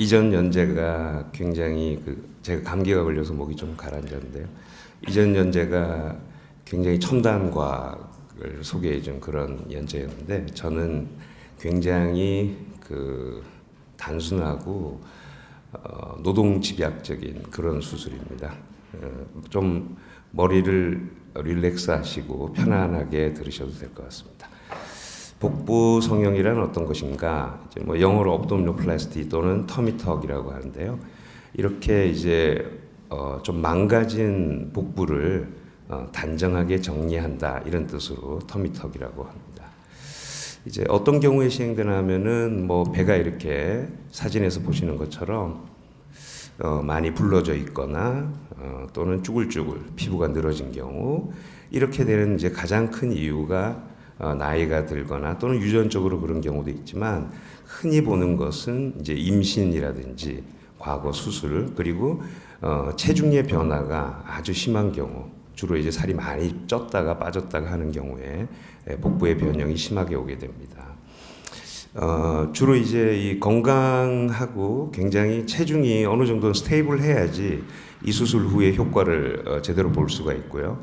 이전 연재가 굉장히 제가 감기가 걸려서 목이 좀 가라앉았는데요. 이전 연재가 굉장히 첨단 과학을 소개해준 그런 연재였는데 저는 굉장히 단순하고 노동집약적인 그런 수술입니다. 좀 머리를 릴렉스하시고 편안하게 들으셔도 될 것 같습니다. 복부 성형이란 어떤 것인가? 이제 영어로 업도미노플라스티 또는 터미턱이라고 하는데요. 이렇게 이제 좀 망가진 복부를 단정하게 정리한다 이런 뜻으로 터미턱이라고 합니다. 이제 어떤 경우에 시행되나 하면은 배가 이렇게 사진에서 보시는 것처럼 많이 불러져 있거나 또는 쭈글쭈글 피부가 늘어진 경우 이렇게 되는 이제 가장 큰 이유가 나이가 들거나 또는 유전적으로 그런 경우도 있지만 흔히 보는 것은 이제 임신이라든지 과거 수술 그리고 체중의 변화가 아주 심한 경우 주로 이제 살이 많이 쪘다가 빠졌다가 하는 경우에 복부의 변형이 심하게 오게 됩니다. 주로 이제 이 건강하고 굉장히 체중이 어느 정도는 스테이블해야지 이 수술 후에 효과를 제대로 볼 수가 있고요.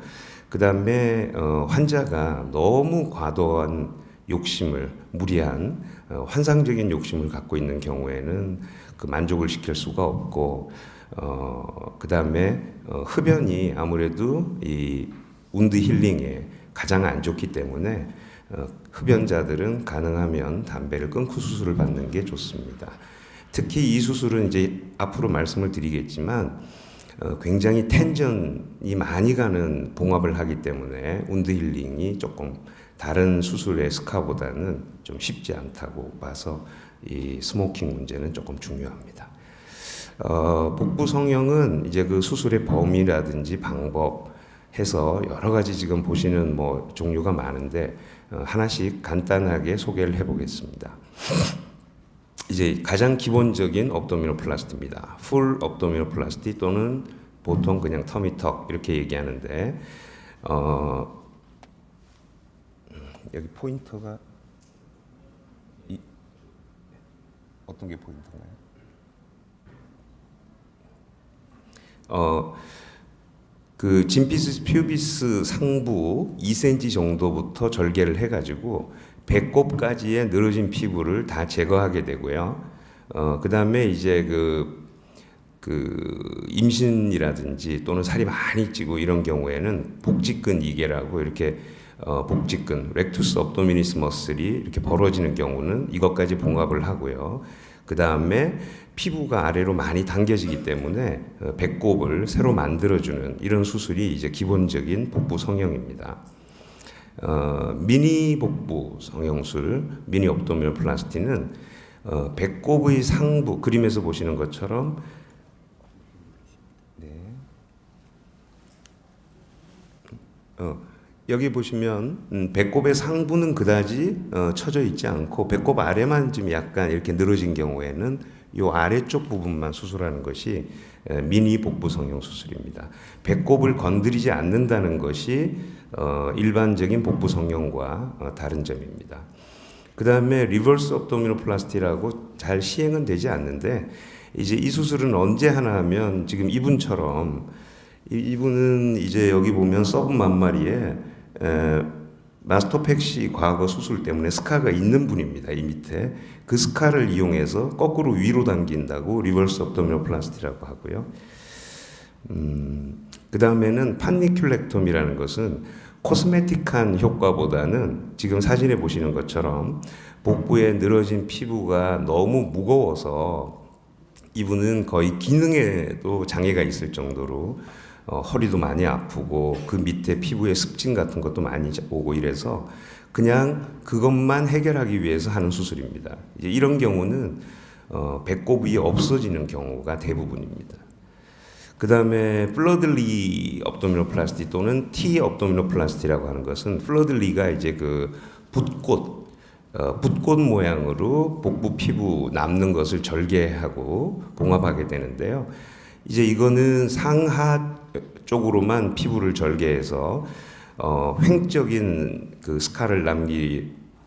그 다음에 환자가 너무 과도한 욕심을 무리한 환상적인 욕심을 갖고 있는 경우에는 만족을 시킬 수가 없고 그 다음에 흡연이 아무래도 이 운드 힐링에 가장 안 좋기 때문에 흡연자들은 가능하면 담배를 끊고 수술을 받는 게 좋습니다. 특히 이 수술은 이제 앞으로 말씀을 드리겠지만 굉장히 텐전이 많이 가는 봉합을 하기 때문에 운드 힐링이 조금 다른 수술의 스카보다는 좀 쉽지 않다고 봐서 이 스모킹 문제는 조금 중요합니다. 복부 성형은 이제 그 수술의 범위라든지 방법 해서 여러 가지 지금 보시는 종류가 많은데 하나씩 간단하게 소개를 해보겠습니다. 이제 가장 기본적인 업도미노플라스티입니다. 풀 업도미노플라스티 또는 보통 그냥 터미턱 이렇게 얘기하는데 여기 포인터가 어떤 게 포인터인가요? 그 짐피스 퓨비스 상부 2cm 정도부터 절개를 해가지고 배꼽까지의 늘어진 피부를 다 제거하게 되고요. 그 다음에 이제 임신이라든지 또는 살이 많이 찌고 이런 경우에는 복직근 이계라고 이렇게 복직근, 렉투스 업도미니스 머슬이 이렇게 벌어지는 경우는 이것까지 봉합을 하고요. 그 다음에 피부가 아래로 많이 당겨지기 때문에 배꼽을 새로 만들어주는 이런 수술이 이제 기본적인 복부 성형입니다. 미니 복부 성형술, 미니 업도미노플라스티는 배꼽의 상부, 그림에서 보시는 것처럼 여기 보시면 배꼽의 상부는 그다지 처져 있지 않고 배꼽 아래만 좀 약간 이렇게 늘어진 경우에는 이 아래쪽 부분만 수술하는 것이 미니 복부 성형 수술입니다. 배꼽을 건드리지 않는다는 것이 일반적인 복부 성형과 다른 점입니다. 그 다음에 리버스 업도미노플라스티라고 잘 시행은 되지 않는데 이제 이 수술은 언제 하나 하면 지금 이분처럼 이분은 이제 여기 보면 썩은 만마리에 마스토펙시 과거 수술 때문에 스카가 있는 분입니다. 이 밑에 그 스카를 이용해서 거꾸로 위로 당긴다고 리버스 업도미노플라스티라고 하고요. 그 다음에는 판니큘렉톰이라는 것은 코스메틱한 효과보다는 지금 사진에 보시는 것처럼 복부에 늘어진 피부가 너무 무거워서 이분은 거의 기능에도 장애가 있을 정도로 허리도 많이 아프고 그 밑에 피부에 습진 같은 것도 많이 오고 이래서 그냥 그것만 해결하기 위해서 하는 수술입니다. 이제 이런 경우는 배꼽이 없어지는 경우가 대부분입니다. 그 다음에 플러들리 업도미노플라스티 또는 T 업도미노플라스티라고 하는 것은 플러들리가 이제 붓꽃 모양으로 복부 피부 남는 것을 절개하고 봉합하게 되는데요. 이제 이거는 상하 쪽으로만 피부를 절개해서 횡적인 스카를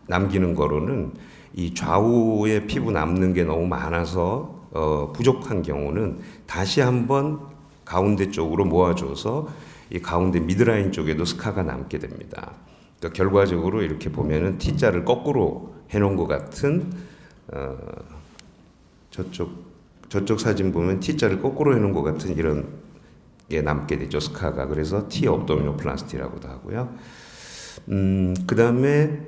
남기는 거로는 이 좌우에 피부 남는 게 너무 많아서 부족한 경우는 다시 한번 가운데 쪽으로 모아줘서 이 가운데 미드라인 쪽에도 스카가 남게 됩니다. 그러니까 결과적으로 이렇게 보면은 T자를 거꾸로 해놓은 것 같은 저쪽 사진 보면 T자를 거꾸로 해놓은 것 같은 이런 게 남게 되죠, 스카가. 그래서 T 업도미노플라스티라고도 하고요. 그 다음에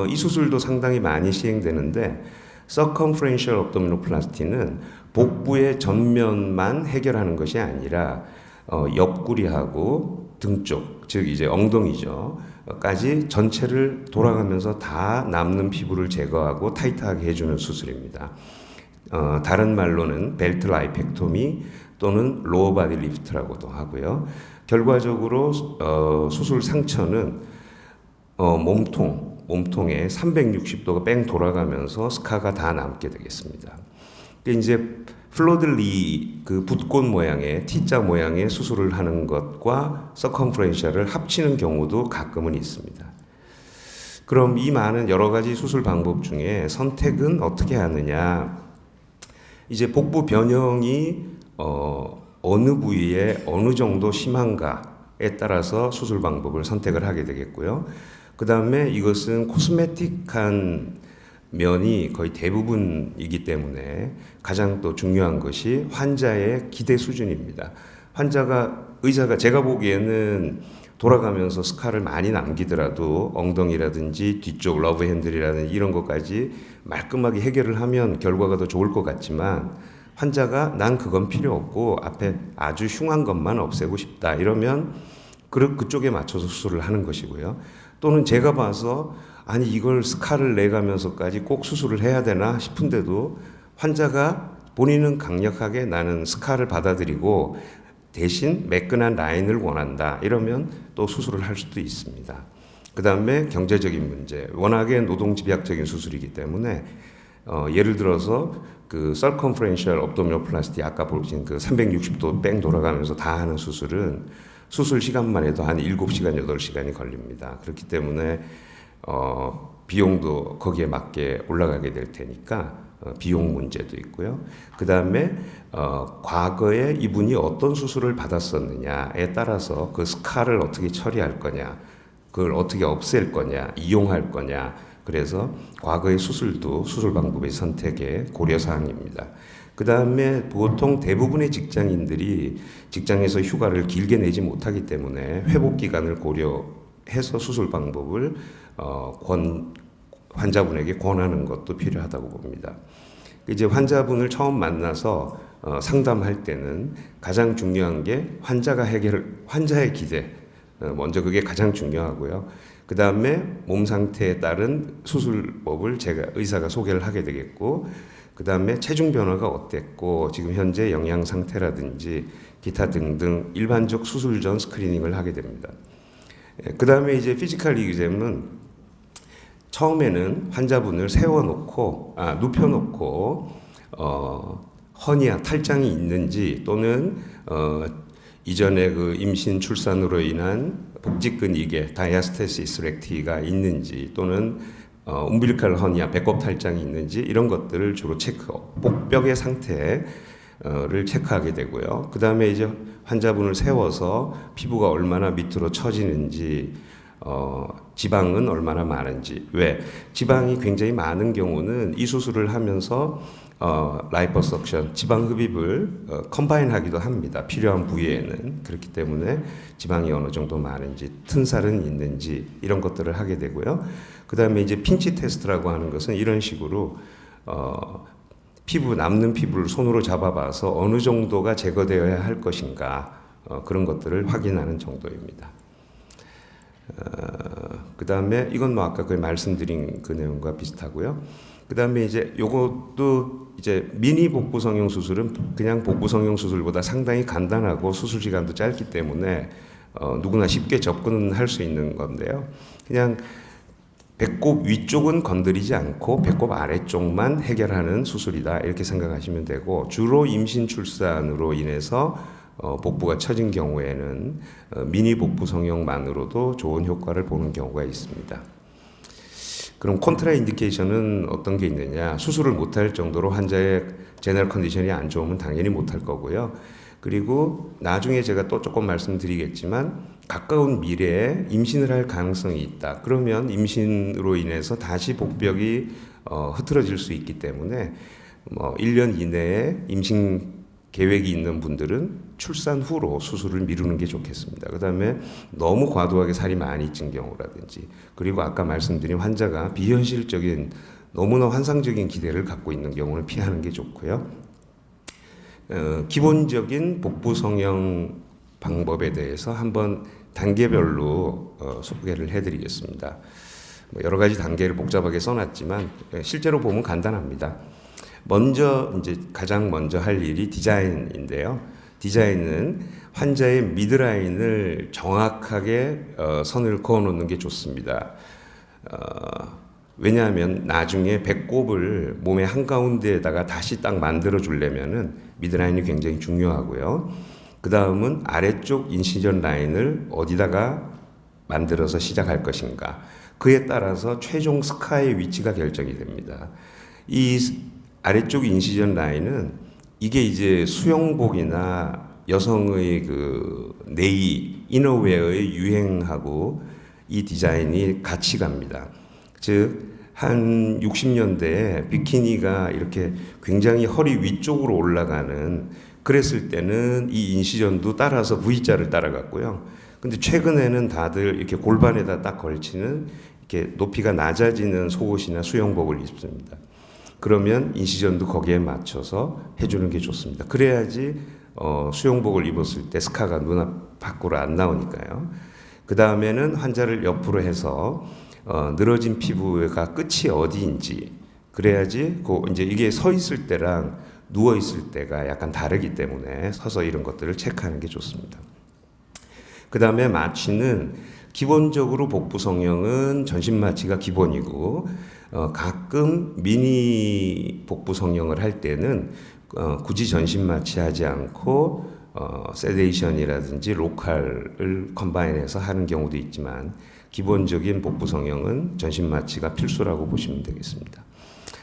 이 수술도 상당히 많이 시행되는데 서컴프렌셜 업도미노플라스티는 복부의 전면만 해결하는 것이 아니라 옆구리하고 등 쪽, 즉 이제 엉덩이죠, 까지 전체를 돌아가면서 다 남는 피부를 제거하고 타이트하게 해주는 수술입니다. 다른 말로는 벨트 라이펙토미 또는 로어 바디 리프트라고도 하고요. 결과적으로 수술 상처는 몸통에 360도가 뺑 돌아가면서 스카가 다 남게 되겠습니다. 이제 플로들리 그 붓꽃 모양의 T자 모양의 수술을 하는 것과 서컴프렌셜을 합치는 경우도 가끔은 있습니다. 그럼 이 많은 여러 가지 수술 방법 중에 선택은 어떻게 하느냐? 이제 복부 변형이 어느 부위에 어느 정도 심한가에 따라서 수술 방법을 선택을 하게 되겠고요. 그 다음에 이것은 코스메틱한 면이 거의 대부분이기 때문에 가장 또 중요한 것이 환자의 기대 수준입니다. 의사가 제가 보기에는 돌아가면서 스카를 많이 남기더라도 엉덩이라든지 뒤쪽 러브 핸들이라든지 이런 것까지 말끔하게 해결을 하면 결과가 더 좋을 것 같지만, 환자가 난 그건 필요 없고 앞에 아주 흉한 것만 없애고 싶다 이러면 그쪽에 맞춰서 수술을 하는 것이고요. 또는 제가 봐서 아니 이걸 스카를 내가면서까지 꼭 수술을 해야 되나 싶은데도 환자가 본인은 강력하게 나는 스카를 받아들이고 대신 매끈한 라인을 원한다 이러면 또 수술을 할 수도 있습니다. 그 다음에 경제적인 문제, 워낙에 노동집약적인 수술이기 때문에 예를 들어서 그 서컴프렌셜 업도미노플라스티 아까 보신 그 360도 뺑 돌아가면서 다 하는 수술은 수술 시간만 해도 한 7시간, 8시간이 걸립니다. 그렇기 때문에 비용도 거기에 맞게 올라가게 될 테니까 비용 문제도 있고요. 그 다음에 과거에 이분이 어떤 수술을 받았었느냐에 따라서 그 스카를 어떻게 처리할 거냐, 그걸 어떻게 없앨 거냐, 이용할 거냐, 그래서 과거의 수술도 수술 방법의 선택의 고려사항입니다. 그 다음에 보통 대부분의 직장인들이 직장에서 휴가를 길게 내지 못하기 때문에 회복 기간을 고려해서 수술 방법을 환자분에게 권하는 것도 필요하다고 봅니다. 이제 환자분을 처음 만나서 상담할 때는 가장 중요한 게 환자의 기대, 먼저 그게 가장 중요하고요. 그 다음에 몸 상태에 따른 수술법을 의사가 소개를 하게 되겠고, 그 다음에 체중 변화가 어땠고, 지금 현재 영양 상태라든지 기타 등등 일반적 수술 전 스크리닝을 하게 됩니다. 그 다음에 이제 피지컬 이그잼은 처음에는 환자분을 눕혀놓고 허니아 탈장이 있는지 또는 이전에 그 임신 출산으로 인한 복직근 이계 다이아스테시스 렉티가 있는지 또는 움빌리칼 허니아 배꼽 탈장이 있는지 이런 것들을 주로 복벽의 상태를 체크하게 되고요. 그 다음에 이제 환자분을 세워서 피부가 얼마나 밑으로 처지는지, 지방은 얼마나 많은지. 왜? 지방이 굉장히 많은 경우는 이 수술을 하면서 라이포석션, 지방 흡입을 컴바인하기도 합니다. 필요한 부위에는. 그렇기 때문에 지방이 어느 정도 많은지, 튼살은 있는지 이런 것들을 하게 되고요. 그 다음에 이제 핀치 테스트라고 하는 것은 이런 식으로 남는 피부를 손으로 잡아봐서 어느 정도가 제거되어야 할 것인가, 그런 것들을 확인하는 정도입니다. 그 다음에 이건 뭐 아까 말씀드린 그 내용과 비슷하고요. 그 다음에 이제 요것도 이제 미니 복부 성형 수술은 그냥 복부 성형 수술보다 상당히 간단하고 수술 시간도 짧기 때문에 누구나 쉽게 접근할 수 있는 건데요. 그냥 배꼽 위쪽은 건드리지 않고 배꼽 아래쪽만 해결하는 수술이다 이렇게 생각하시면 되고, 주로 임신 출산으로 인해서 복부가 처진 경우에는 미니 복부 성형만으로도 좋은 효과를 보는 경우가 있습니다. 그럼 컨트라 인디케이션은 어떤 게 있느냐? 수술을 못할 정도로 환자의 제너럴 컨디션이 안 좋으면 당연히 못할 거고요. 그리고 나중에 제가 또 조금 말씀드리겠지만 가까운 미래에 임신을 할 가능성이 있다. 그러면 임신으로 인해서 다시 복벽이 흐트러질 수 있기 때문에 1년 이내에 임신 계획이 있는 분들은 출산 후로 수술을 미루는 게 좋겠습니다. 그다음에 너무 과도하게 살이 많이 찐 경우라든지, 그리고 아까 말씀드린 환자가 비현실적인 너무나 환상적인 기대를 갖고 있는 경우는 피하는 게 좋고요. 기본적인 복부 성형 방법에 대해서 한번 단계별로 소개를 해드리겠습니다. 여러 가지 단계를 복잡하게 써놨지만 실제로 보면 간단합니다. 이제 가장 먼저 할 일이 디자인인데요. 디자인은 환자의 미드라인을 정확하게 선을 그어놓는 게 좋습니다. 왜냐하면 나중에 배꼽을 몸의 한가운데에다가 다시 딱 만들어 주려면은 미드라인이 굉장히 중요하고요. 그 다음은 아래쪽 인시전 라인을 어디다가 만들어서 시작할 것인가. 그에 따라서 최종 스카의 위치가 결정이 됩니다. 이 아래쪽 인시전 라인은 이게 이제 수영복이나 여성의 그 네이, 이너웨어의 유행하고 이 디자인이 같이 갑니다. 즉, 한 60년대에 비키니가 이렇게 굉장히 허리 위쪽으로 올라가는, 그랬을 때는 이 인시전도 따라서 V자를 따라갔고요. 근데 최근에는 다들 이렇게 골반에다 딱 걸치는 이렇게 높이가 낮아지는 속옷이나 수영복을 입습니다. 그러면 인시전도 거기에 맞춰서 해주는 게 좋습니다. 그래야지 수영복을 입었을 때 스카가 눈앞 밖으로 안 나오니까요. 그 다음에는 환자를 옆으로 해서 늘어진 피부가 끝이 어디인지, 그래야지 이제 이게 서 있을 때랑 누워 있을 때가 약간 다르기 때문에 서서 이런 것들을 체크하는 게 좋습니다. 그 다음에 마취는 기본적으로 복부 성형은 전신 마취가 기본이고, 가끔 미니 복부 성형을 할 때는 굳이 전신 마취하지 않고 세데이션이라든지 로컬을 컴바인해서 하는 경우도 있지만, 기본적인 복부 성형은 전신 마취가 필수라고 보시면 되겠습니다.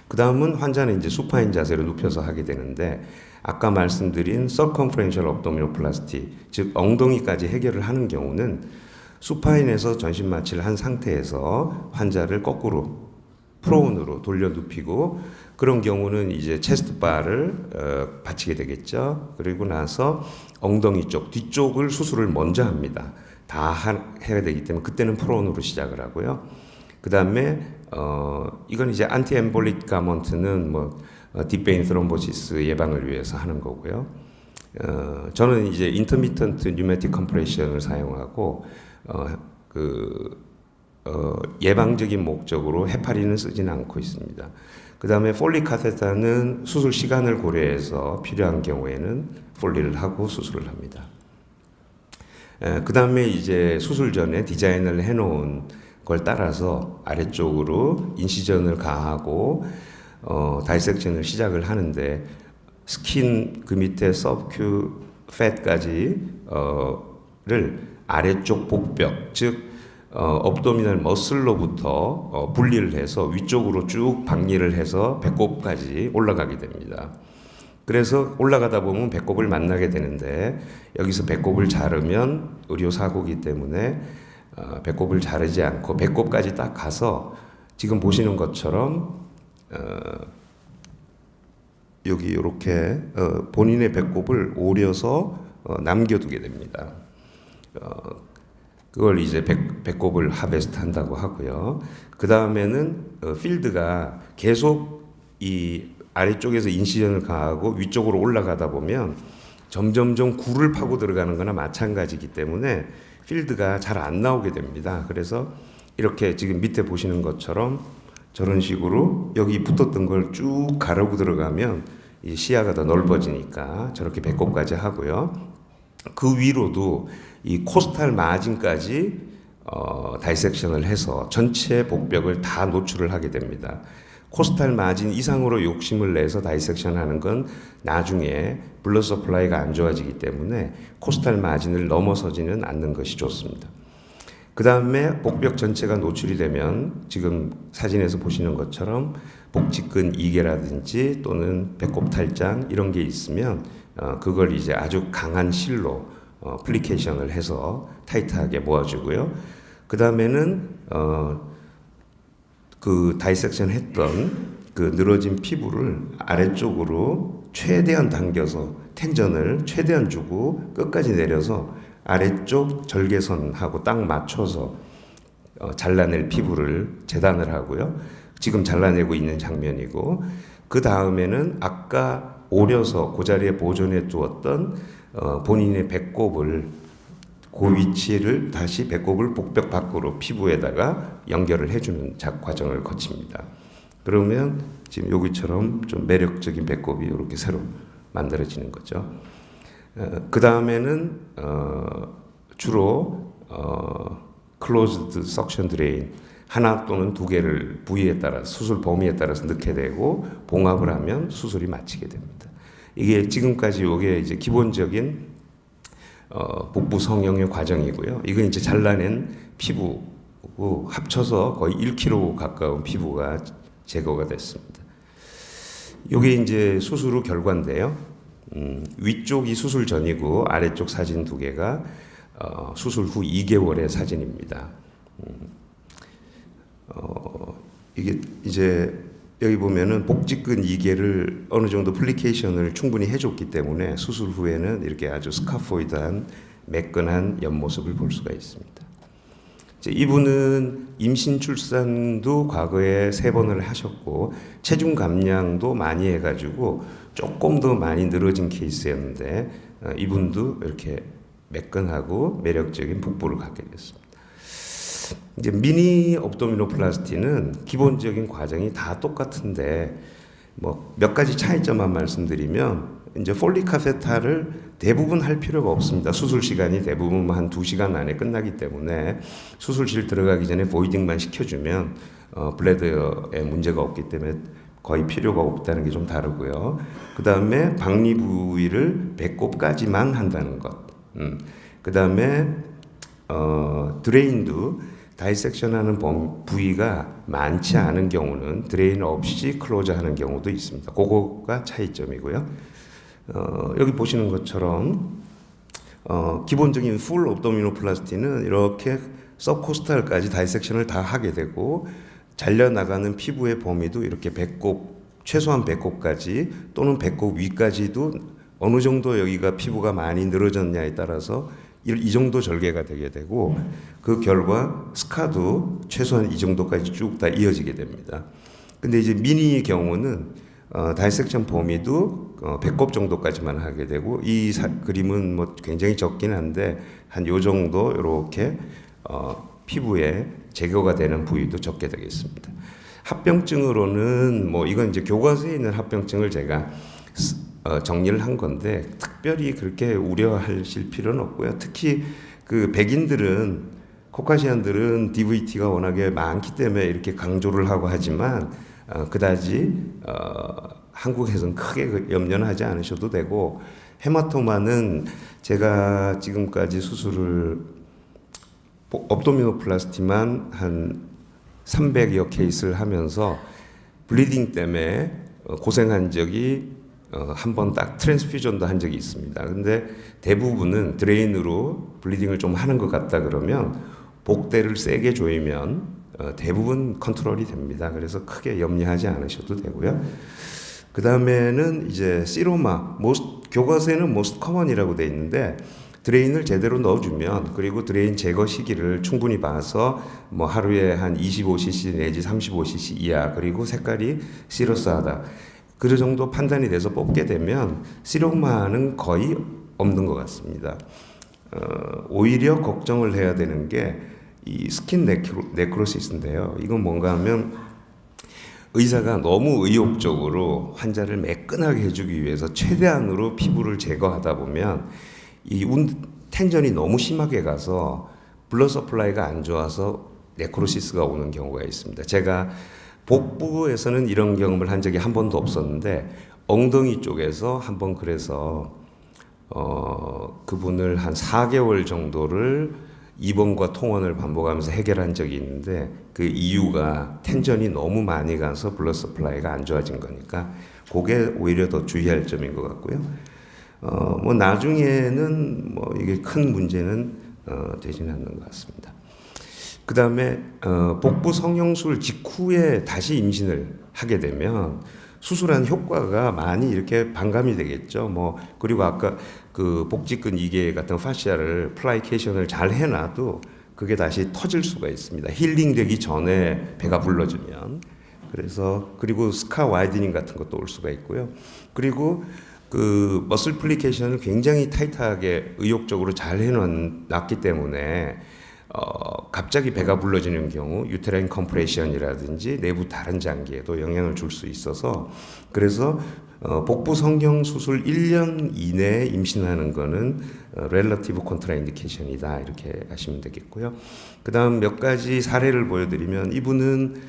그 다음은 환자는 이제 수파인 자세로 눕혀서 하게 되는데, 아까 말씀드린 서컴프렌셜 업도미노플라스티, 즉 엉덩이까지 해결을 하는 경우는 수파인에서 전신 마취를 한 상태에서 환자를 거꾸로 프로온으로 돌려 눕히고, 그런 경우는 이제 체스트 바를 받치게 되겠죠. 그리고 나서 엉덩이 쪽 뒤쪽을 수술을 먼저 합니다. 다 해야 되기 때문에 그때는 프로온으로 시작을 하고요. 그 다음에 이건 이제 안티엠볼릭 가먼트는 딥베인 스롬보시스 예방을 위해서 하는 거고요. 저는 이제 인터미턴트 뉴매틱 컴프레션을 사용하고 예방적인 목적으로 헤파린은 쓰지는 않고 있습니다. 그 다음에 폴리 카테터는 수술 시간을 고려해서 필요한 경우에는 폴리를 하고 수술을 합니다. 그 다음에 이제 수술 전에 디자인을 해놓은 걸 따라서 아래쪽으로 인시전을 가하고 다이섹션을 시작을 하는데, 스킨 그 밑에 서브큐 팻까지를 아래쪽 복벽, 즉 업도미널 머슬로부터 분리를 해서 위쪽으로 쭉 박리를 해서 배꼽까지 올라가게 됩니다. 그래서 올라가다 보면 배꼽을 만나게 되는데, 여기서 배꼽을 자르면 의료사고이기 때문에 배꼽을 자르지 않고 배꼽까지 딱 가서 지금 보시는 것처럼 여기 이렇게 본인의 배꼽을 오려서 남겨두게 됩니다. 그걸 이제 배꼽을 하베스트 한다고 하고요. 그 다음에는 필드가 계속 이 아래쪽에서 인시전을 가하고 위쪽으로 올라가다 보면 점점점 굴을 파고 들어가는 거나 마찬가지이기 때문에 필드가 잘 안 나오게 됩니다. 그래서 이렇게 지금 밑에 보시는 것처럼 저런 식으로 여기 붙었던 걸 쭉 가르고 들어가면 이 시야가 더 넓어지니까 저렇게 배꼽까지 하고요. 그 위로도 이 코스탈 마진까지 다이섹션을 해서 전체 복벽을 다 노출을 하게 됩니다. 코스탈 마진 이상으로 욕심을 내서 다이섹션 하는 건 나중에 블러드 서플라이가 안 좋아지기 때문에 코스탈 마진을 넘어서지는 않는 것이 좋습니다. 그 다음에 복벽 전체가 노출이 되면 지금 사진에서 보시는 것처럼 복직근 이개라든지 또는 배꼽 탈장 이런 게 있으면 그걸 이제 아주 강한 실로 플리케이션을 해서 타이트하게 모아주고요. 그 다음에는 그 다이섹션 했던 그 늘어진 피부를 아래쪽으로 최대한 당겨서 텐전을 최대한 주고 끝까지 내려서 아래쪽 절개선하고 딱 맞춰서 잘라낼 피부를 재단을 하고요. 지금 잘라내고 있는 장면이고, 그 다음에는 아까 오려서 그 자리에 보존해 두었던 본인의 배꼽을 그 위치를 다시 배꼽을 복벽 밖으로 피부에다가 연결을 해주는 과정을 거칩니다. 그러면 지금 여기처럼 좀 매력적인 배꼽이 이렇게 새로 만들어지는 거죠. 그 다음에는 주로 closed suction drain 하나 또는 두 개를 부위에 따라 수술 범위에 따라서 넣게 되고 봉합을 하면 수술이 마치게 됩니다. 이게 지금까지 이게 이제 기본적인 복부 성형의 과정이고요. 이건 이제 잘라낸 피부고 합쳐서 거의 1kg 가까운 피부가 제거가 됐습니다. 이게 이제 수술 후 결과인데요. 위쪽이 수술 전이고 아래쪽 사진 두 개가 수술 후 2개월의 사진입니다. 이게 이제 여기 보면은 복직근 2개를 어느 정도 플리케이션을 충분히 해줬기 때문에 수술 후에는 이렇게 아주 스카포이드한 매끈한 옆모습을 볼 수가 있습니다. 이분은 임신 출산도 과거에 3번을 하셨고 체중 감량도 많이 해가지고 조금 더 많이 늘어진 케이스였는데 이분도 이렇게 매끈하고 매력적인 복부를 갖게 됐습니다. 이제 미니 업도미노플라스티는 기본적인 과정이 다 똑같은데 뭐 몇 가지 차이점만 말씀드리면 이제 폴릭 카테터를 대부분 할 필요가 없습니다. 수술 시간이 대부분 한 2시간 안에 끝나기 때문에 수술실 들어가기 전에 보이딩만 시켜주면 블레더에 문제가 없기 때문에 거의 필요가 없다는 게 좀 다르고요. 그 다음에 박리 부위를 배꼽까지만 한다는 것. 그 다음에 드레인도 다이섹션하는 부위가 많지 않은 경우는 드레인 없이 클로즈하는 경우도 있습니다. 그거가 차이점이고요. 여기 보시는 것처럼 기본적인 풀 옵도미노플라스티는 이렇게 서코스탈까지 다이섹션을 다 하게 되고 잘려나가는 피부의 범위도 이렇게 배꼽 최소한 배꼽까지 또는 배꼽 위까지도 어느 정도 여기가 피부가 많이 늘어졌냐에 따라서 이 정도 절개가 되게 되고 그 결과 스카도 최소한 이 정도까지 쭉 다 이어지게 됩니다. 근데 이제 미니의 경우는 다이섹션 범위도 배꼽 정도까지만 하게 되고 이 그림은 뭐 굉장히 적긴 한데 한 요 정도 이렇게 피부에 제거가 되는 부위도 적게 되겠습니다. 합병증으로는 뭐 이건 이제 교과서에 있는 합병증을 제가 정리를 한 건데 특별히 그렇게 우려하실 필요는 없고요. 특히 그 백인들은 코카시안들은 DVT가 워낙에 많기 때문에 이렇게 강조를 하고 하지만 그다지 한국에서는 크게 염려는 하지 않으셔도 되고 헤마토마는 제가 지금까지 수술을 업도미노플라스티만 한 300여 케이스를 하면서 블리딩 때문에 고생한 적이 한 번 딱 트랜스퓨전도 한 적이 있습니다. 근데 대부분은 드레인으로 블리딩을 좀 하는 것 같다 그러면 복대를 세게 조이면 대부분 컨트롤이 됩니다. 그래서 크게 염려하지 않으셔도 되고요. 그 다음에는 이제 시로마, 교과서에는 most common이라고 돼 있는데 드레인을 제대로 넣어주면 그리고 드레인 제거 시기를 충분히 봐서 뭐 하루에 한 25cc 내지 35cc 이하 그리고 색깔이 시러스하다. 그 정도 판단이 돼서 뽑게 되면 시로마는 거의 없는 것 같습니다. 오히려 걱정을 해야 되는 게 이 스킨 네크로시스인데요. 이건 뭔가 하면 의사가 너무 의욕적으로 환자를 매끈하게 해주기 위해서 최대한으로 피부를 제거하다 보면 이 텐전이 너무 심하게 가서 블러드 서플라이가 안 좋아서 네크로시스가 오는 경우가 있습니다. 제가 복부에서는 이런 경험을 한 적이 한 번도 없었는데 엉덩이 쪽에서 한번 그래서 그분을 한 4개월 정도를 입원과 통원을 반복하면서 해결한 적이 있는데 그 이유가 텐전이 너무 많이 가서 블러드 서플라이가 안 좋아진 거니까 그게 오히려 더 주의할 점인 것 같고요. 뭐 나중에는 뭐 이게 큰 문제는 되지는 않는 것 같습니다. 그 다음에 복부 성형술 직후에 다시 임신을 하게 되면 수술한 효과가 많이 이렇게 반감이 되겠죠. 뭐 그리고 아까 그 복직근 이개 같은 파시아를 플라이케이션을 잘 해놔도 그게 다시 터질 수가 있습니다. 힐링되기 전에 배가 불러지면. 그래서 그리고 스카 와이드닝 같은 것도 올 수가 있고요. 그리고 그 머슬 플리케이션을 굉장히 타이트하게 의욕적으로 잘 해놨기 때문에 갑자기 배가 불러지는 경우 유테라인 컴프레션이라든지 내부 다른 장기에도 영향을 줄 수 있어서 그래서 복부 성형 수술 1년 이내에 임신하는 거는 렐러티브 컨트라인디케이션이다 이렇게 하시면 되겠고요. 그다음 몇 가지 사례를 보여드리면 이분은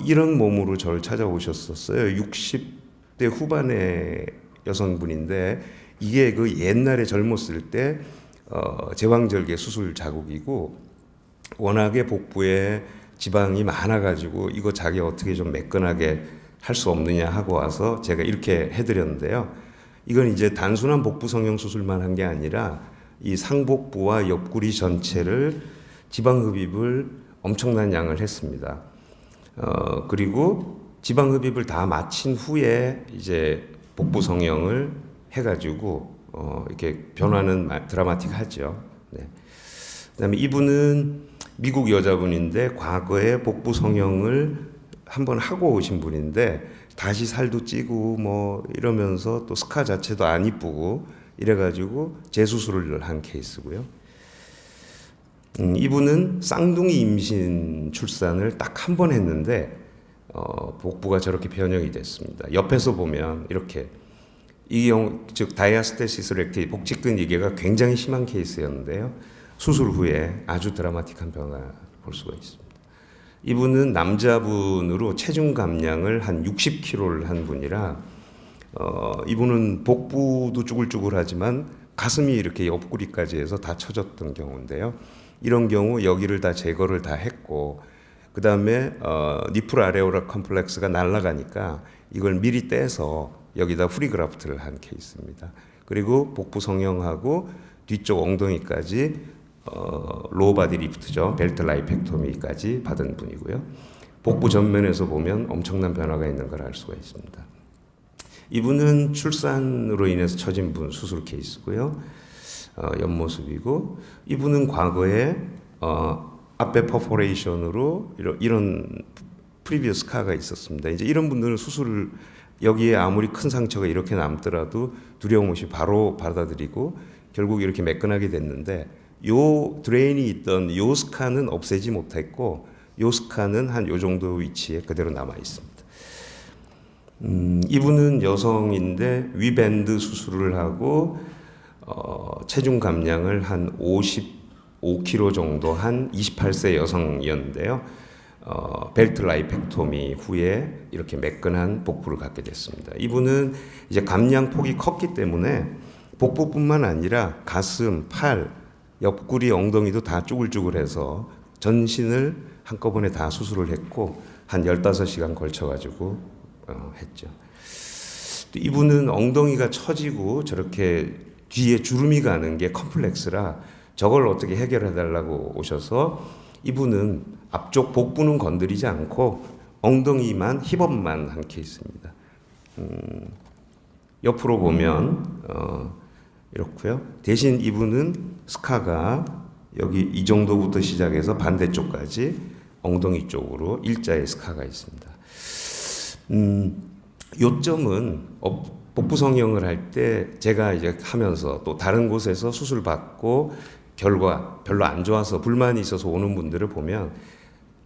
이런 몸으로 저를 찾아오셨었어요. 60대 후반의 여성분인데 이게 그 옛날에 젊었을 때 제왕절개 수술 자국이고 워낙에 복부에 지방이 많아가지고 이거 자기 어떻게 좀 매끈하게 할 수 없느냐 하고 와서 제가 이렇게 해드렸는데요. 이건 이제 단순한 복부 성형 수술만 한 게 아니라 이 상복부와 옆구리 전체를 지방 흡입을 엄청난 양을 했습니다. 그리고 지방 흡입을 다 마친 후에 이제 복부 성형을 해가지고 이렇게 변화는 드라마틱하죠. 네. 그다음에 이분은 미국 여자분인데 과거에 복부 성형을 한번 하고 오신 분인데 다시 살도 찌고 뭐 이러면서 또 스카 자체도 안 이쁘고 이래가지고 재수술을 한 케이스고요. 이분은 쌍둥이 임신 출산을 딱 한 번 했는데 복부가 저렇게 변형이 됐습니다. 옆에서 보면 이렇게 즉 다이아스테시스 렉티 복직근 이개가 굉장히 심한 케이스였는데요. 수술 후에 아주 드라마틱한 변화를 볼 수가 있습니다. 이분은 남자분으로 체중 감량을 한 60kg를 한 분이라 이분은 복부도 쭈글쭈글하지만 가슴이 이렇게 옆구리까지 해서 다 처졌던 경우인데요. 이런 경우 여기를 다 제거를 다 했고 그 다음에 니플 아레오라 컴플렉스가 날아가니까 이걸 미리 떼서 여기다 프리그라프트를 한 케이스입니다. 그리고 복부 성형하고 뒤쪽 엉덩이까지 로우 바디 리프트죠. 벨트 라이펙토미까지 받은 분이고요. 복부 전면에서 보면 엄청난 변화가 있는 걸 알 수가 있습니다. 이분은 출산으로 인해서 처진 분 수술 케이스고요. 옆모습이고 이분은 과거에 앞에 퍼포레이션으로 이런 프리비어스 스카가 있었습니다. 이제 이런 분들은 수술을 여기에 아무리 큰 상처가 이렇게 남더라도 두려움 없이 바로 받아들이고 결국 이렇게 매끈하게 됐는데 요 드레인이 있던 요 스카는 없애지 못했고 요 스카는 한 요 정도 위치에 그대로 남아 있습니다. 이분은 여성인데 위밴드 수술을 하고 체중 감량을 한 55kg 정도 한 28세 여성이었는데요. 벨트 라이펙토미 후에 이렇게 매끈한 복부를 갖게 됐습니다. 이분은 이제 감량 폭이 컸기 때문에 복부뿐만 아니라 가슴, 팔, 옆구리, 엉덩이도 다 쭈글쭈글해서 전신을 한꺼번에 다 수술을 했고 한 15시간 걸쳐가지고 했죠. 이분은 엉덩이가 처지고 저렇게 뒤에 주름이 가는 게 컴플렉스라 저걸 어떻게 해결해달라고 오셔서 이분은 앞쪽 복부는 건드리지 않고 엉덩이만 힙업만 한 케이스입니다. 옆으로 보면 이렇고요. 대신 이분은 스카가 여기 이 정도부터 시작해서 반대쪽까지 엉덩이 쪽으로 일자의 스카가 있습니다. 요점은 복부 성형을 할 때 제가 이제 하면서 또 다른 곳에서 수술 받고 결과 별로 안 좋아서 불만이 있어서 오는 분들을 보면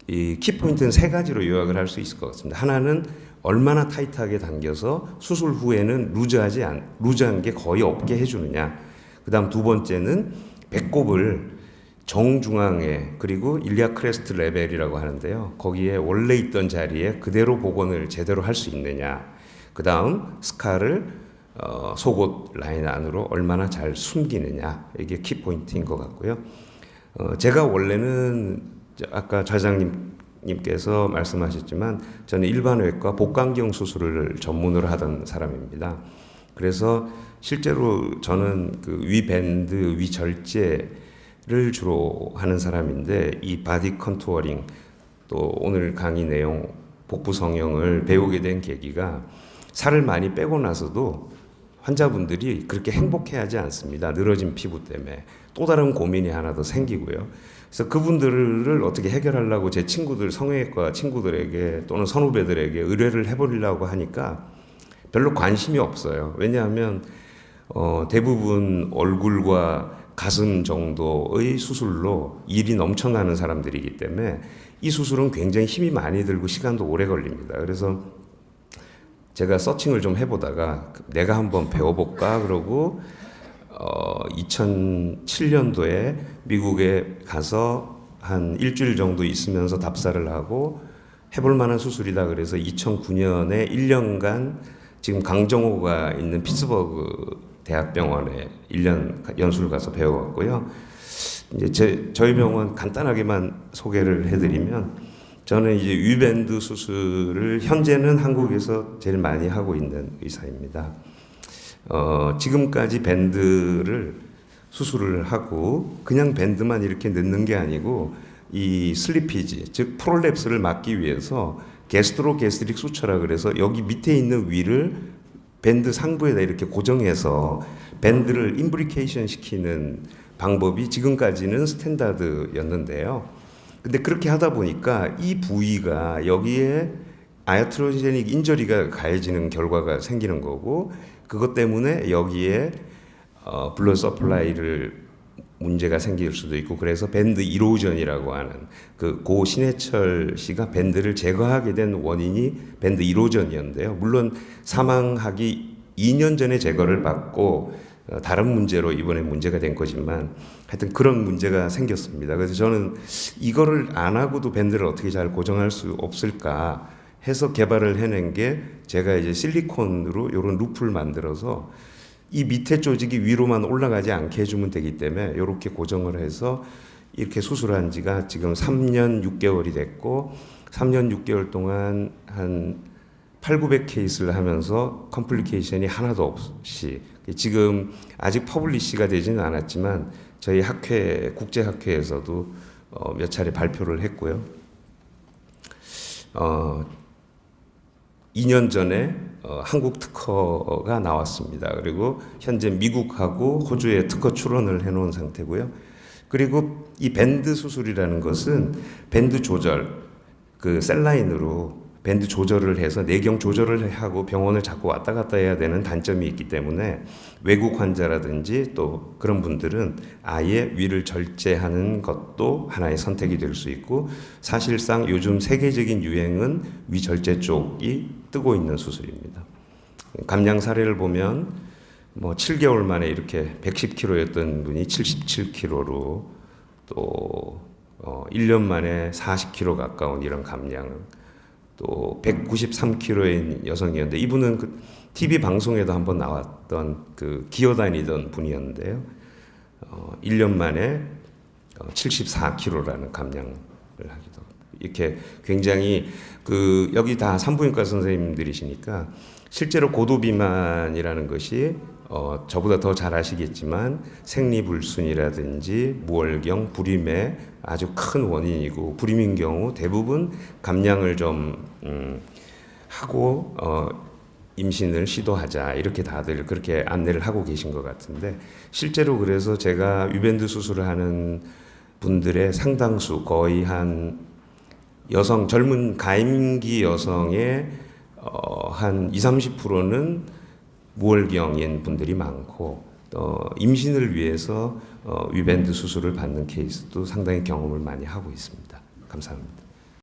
이 키포인트는 3가지로 요약을 할 수 있을 것 같습니다. 하나는 얼마나 타이트하게 당겨서 수술 후에는 루즈한 게 거의 없게 해주느냐. 그 다음 두 번째는 배꼽을 정중앙에 그리고 일리아 크레스트 레벨이라고 하는데요. 거기에 원래 있던 자리에 그대로 복원을 제대로 할 수 있느냐. 그 다음 스카를 속옷 라인 안으로 얼마나 잘 숨기느냐. 이게 키포인트인 것 같고요. 제가 원래는 아까 좌장님께서 말씀하셨지만 저는 일반외과 복강경 수술을 전문으로 하던 사람입니다. 그래서 실제로 저는 그 위밴드, 위절제를 주로 하는 사람인데 이 바디 컨투어링 또 오늘 강의 내용 복부 성형을 배우게 된 계기가 살을 많이 빼고 나서도 환자분들이 그렇게 행복해하지 않습니다. 늘어진 피부 때문에 또 다른 고민이 하나 더 생기고요. 그래서 그분들을 어떻게 해결하려고 제 친구들, 성형외과 친구들에게 또는 선후배들에게 의뢰를 해버리려고 하니까 별로 관심이 없어요. 왜냐하면 대부분 얼굴과 가슴 정도의 수술로 일이 넘쳐나는 사람들이기 때문에 이 수술은 굉장히 힘이 많이 들고 시간도 오래 걸립니다. 그래서 제가 서칭을 좀 해보다가 내가 한번 배워볼까 그러고 2007년도에 미국에 가서 한 일주일 정도 있으면서 답사를 하고 해볼 만한 수술이다 그래서 2009년에 1년간 지금 강정호가 있는 피츠버그 대학병원에 1년 연수를 가서 배워왔고요. 이제 저희 병원 간단하게만 소개를 해드리면 저는 이제 위밴드 수술을 현재는 한국에서 제일 많이 하고 있는 의사입니다. 지금까지 밴드를 수술을 하고 그냥 밴드만 이렇게 넣는 게 아니고 이 슬리피지 즉 프롤랩스를 막기 위해서 게스트로게스트릭 수처라 그래서 여기 밑에 있는 위를 밴드 상부에다 이렇게 고정해서 밴드를 임브리케이션 시키는 방법이 지금까지는 스탠다드였는데요. 근데 그렇게 하다 보니까 이 부위가 여기에 아야트로제닉 인저리가 가해지는 결과가 생기는 거고 그것 때문에 여기에 블러드 서플라이를 문제가 생길 수도 있고 그래서 밴드 이로전이라고 하는 그 고 신해철 씨가 밴드를 제거하게 된 원인이 밴드 이로전이었는데요. 물론 사망하기 2년 전에 제거를 받고 다른 문제로 이번에 문제가 된 거지만 하여튼 그런 문제가 생겼습니다. 그래서 저는 이거를 안 하고도 밴드를 어떻게 잘 고정할 수 없을까 해서 개발을 해낸 게 제가 이제 실리콘으로 이런 루프를 만들어서 이 밑에 조직이 위로만 올라가지 않게 해주면 되기 때문에 이렇게 고정을 해서 이렇게 수술한 지가 지금 3년 6개월이 됐고 3년 6개월 동안 한 8,900 케이스를 하면서 컴플리케이션이 하나도 없이 지금 아직 퍼블리시가 되지는 않았지만 저희 학회 국제학회에서도 몇 차례 발표를 했고요. 2년 전에 한국 특허가 나왔습니다. 그리고 현재 미국하고 호주에 특허 출원을 해놓은 상태고요. 그리고 이 밴드 수술이라는 것은 밴드 조절, 그 셀라인으로 밴드 조절을 해서 내경 조절을 하고 병원을 자꾸 왔다 갔다 해야 되는 단점이 있기 때문에 외국 환자라든지 또 그런 분들은 아예 위를 절제하는 것도 하나의 선택이 될 수 있고 사실상 요즘 세계적인 유행은 위 절제 쪽이 뜨고 있는 수술입니다. 감량 사례를 보면 뭐 7개월 만에 이렇게 110kg였던 분이 77kg로 또 1년 만에 40kg 가까운 이런 감량을 또 193kg인 여성이었는데 이분은 그 TV 방송에도 한번 나왔던 그 기어다니던 분이었는데요. 1년 만에 74kg라는 감량을 하기도 이렇게 굉장히 그 여기 다 산부인과 선생님들이시니까 실제로 고도비만이라는 것이 저보다 더 잘 아시겠지만 생리불순이라든지 무월경, 불임의 아주 큰 원인이고 불임인 경우 대부분 감량을 좀 하고 임신을 시도하자 이렇게 다들 그렇게 안내를 하고 계신 것 같은데 실제로 그래서 제가 위밴드 수술을 하는 분들의 상당수 거의 한 여성 젊은 가임기 여성의 한 20-30%는 무월경인 분들이 많고 임신을 위해서 위밴드 수술을 받는 케이스도 상당히 경험을 많이 하고 있습니다. 감사합니다.